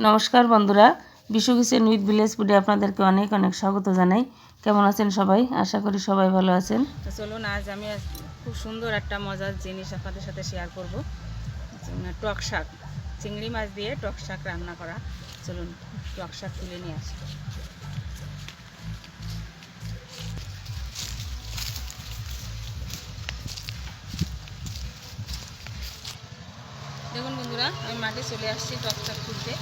নমস্কার বন্ধুরা, Bishu kitchen with village ফুডে আপনাদেরকে অনেক অনেক স্বাগত জানাই। কেমন আছেন সবাই? আশা করি সবাই ভালো আছেন। তো চলুন, আজ আমি খুব সুন্দর একটা মজার জিনিস আপনাদের সাথে শেয়ার করব। টক শাক, চিংড়ি মাছ দিয়ে টক শাক রান্না করা। চলুন টক শাক তুলে নিয়ে আসি। দেখুন বন্ধুরা, আমি মাঠে চলে আসছি টক শাক তুলতে।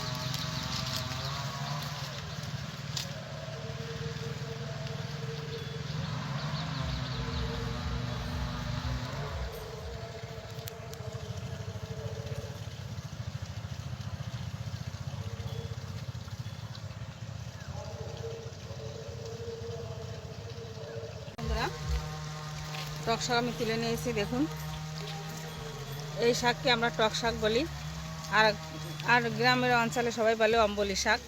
টক শাক আমি তুলে নিয়েছি। দেখুন, এই শাককে আমরা টক শাক বলি, আর আর গ্রামের অঞ্চলে সবাই বলে অম্বলি শাক।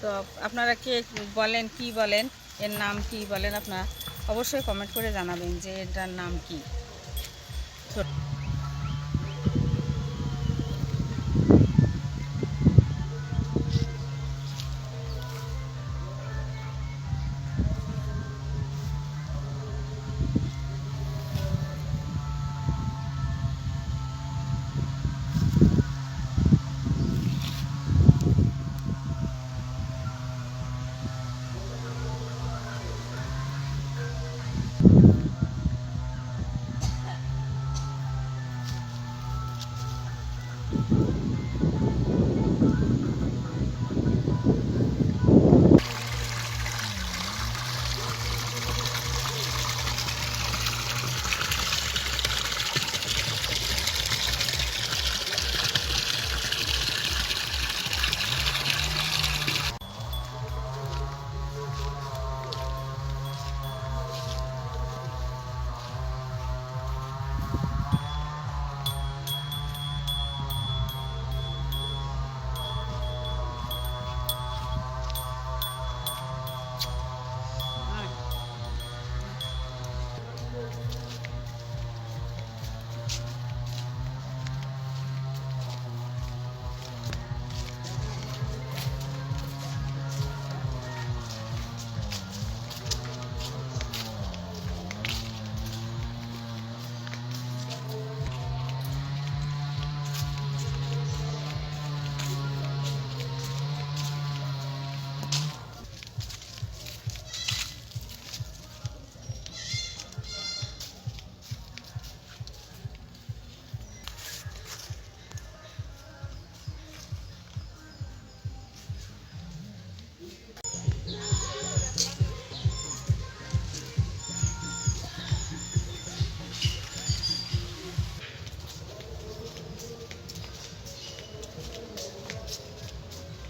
তো আপনারা কে বলেন, কি বলেন, এর নাম কি বলেন, আপনারা অবশ্যই কমেন্ট করে জানাবেন যে এটার নাম কি।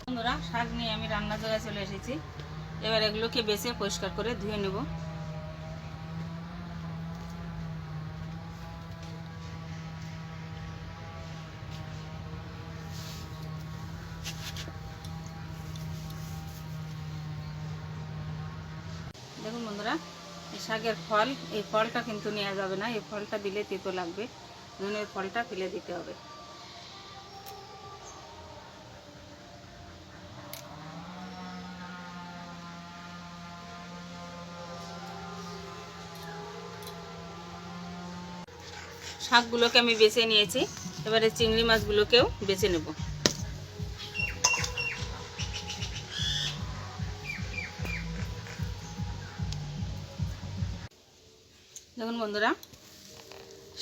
বন্ধুরা, শাক নিয়ে আমি রান্না জায়গায় চলে এসেছি। এবার এগুলোকে বেছে পরিষ্কার করে ধুয়ে নেব। দেখুন বন্ধুরা, এই শাকের ফল, এই ফলটা কিন্তু নেওয়া যাবে না। এই ফলটা দিলে তেতো লাগবে, ধরুন এই ফলটা ফেলে দিতে হবে। শাকগুলোকে আমি বেছে নিয়েছি, এবারে চিংড়ি মাছগুলোকেও বেছে নেব। দেখুন বন্ধুরা,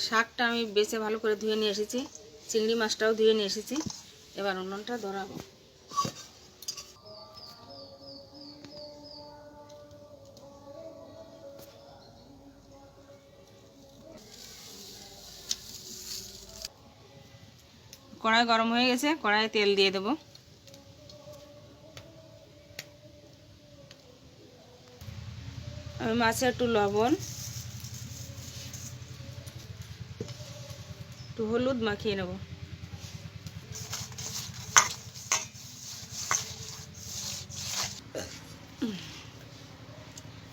শাকটা আমি বেছে ভালো করে ধুয়ে নিয়ে এসেছি, চিংড়ি মাছটাও ধুয়ে নিয়ে এসেছি। এবার উনুনটা ধরাবো। কড়াই গরম হয়ে গেছে, কড়াইয়ে তেল দিয়ে দেব। আমি মাছে একটু লবণ, একটু হলুদ মাখিয়ে নেব।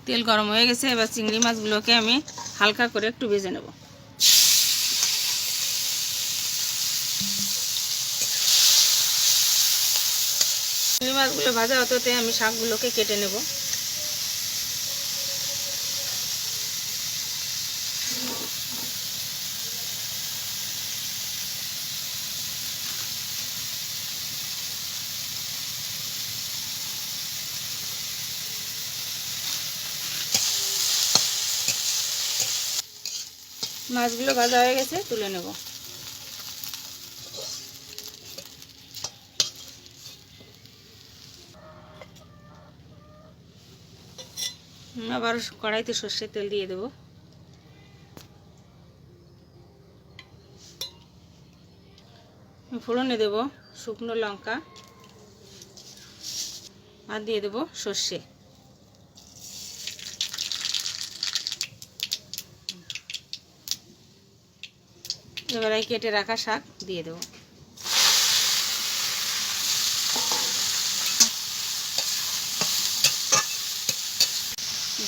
তেল গরম হয়ে গেছে, এবার চিংড়ি মাছগুলোকে আমি হালকা করে একটু ভেজে নেব। চিংড়ি মাছগুলো ভাজা হতে আমি শাকগুলোকে কেটে নেব। মাছগুলো ভাজা হয়ে গেছে, তুলে নেব। আবার কড়াইতে সর্ষের তেল দিয়ে দেব। ফোড়নে দেব শুকনো লঙ্কা আর দিয়ে দেব সর্ষে। এবার এই কেটে রাখা শাক দিয়ে দেব।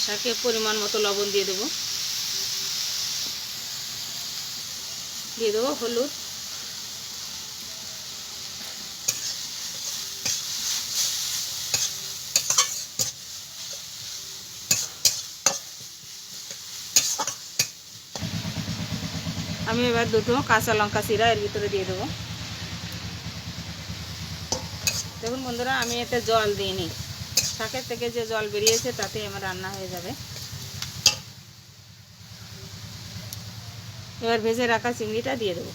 শাকে পরিমাণ মতো লবণ দিয়ে দেব। দিয়ে দেবো হলুদ, আমি এবার দুটো কাঁচা লঙ্কা চিরা এর ভিতরে দিয়ে দেবো। দেখুন বন্ধুরা, আমি এতে জল দিইনি, শাকের থেকে যে জল বেরিয়েছে তাতে আমার রান্না হয়ে যাবে। এবার ভেজে রাখা চিংড়িটা দিয়ে দেবো।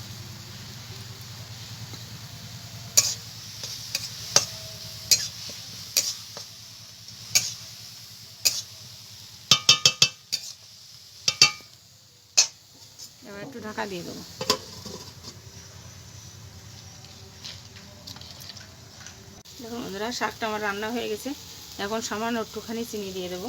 এবার একটু ঢাকা দিয়ে দেবো। দেখুন বন্ধুরা, শাকটা আমার রান্না হয়ে গেছে। এখন সামান্য একটুখানি চিনি দিয়ে দেবো।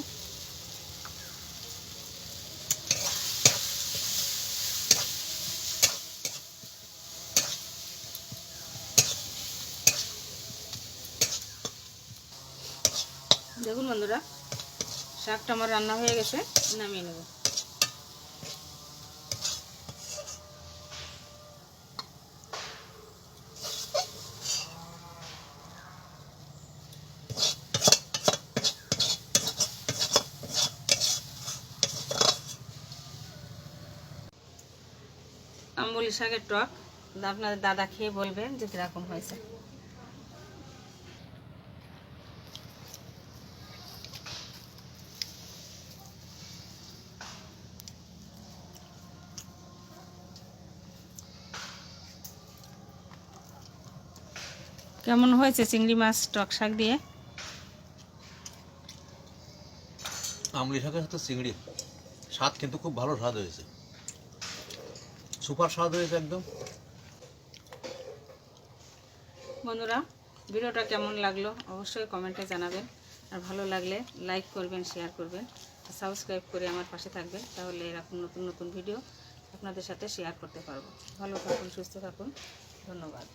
দেখুন বন্ধুরা, শাকটা আমার রান্না হয়ে গেছে, নামিয়ে নেব। আমবলি শাকের টক আপনাদের দাদা খেয়ে বলবেন যে কীরকম হয়েছে। কেমন হয়েছে চিংড়ি মাছ টক শাক দিয়ে? আমলি শাকের সাথে চিংড়ি স্বাদ কিন্তু খুব ভালো স্বাদ হয়েছে, সুপার স্বাদ হয়েছে একদম। বন্ধুরা, ভিডিওটা কেমন লাগলো অবশ্যই কমেন্টে জানাবেন। আর ভালো লাগলে লাইক করবেন, শেয়ার করবেন, সাবস্ক্রাইব করে আমার পাশে থাকবেন। তাহলে এরকম নতুন নতুন ভিডিও আপনাদের সাথে শেয়ার করতে পারবো। ভালো থাকুন, সুস্থ থাকুন, ধন্যবাদ।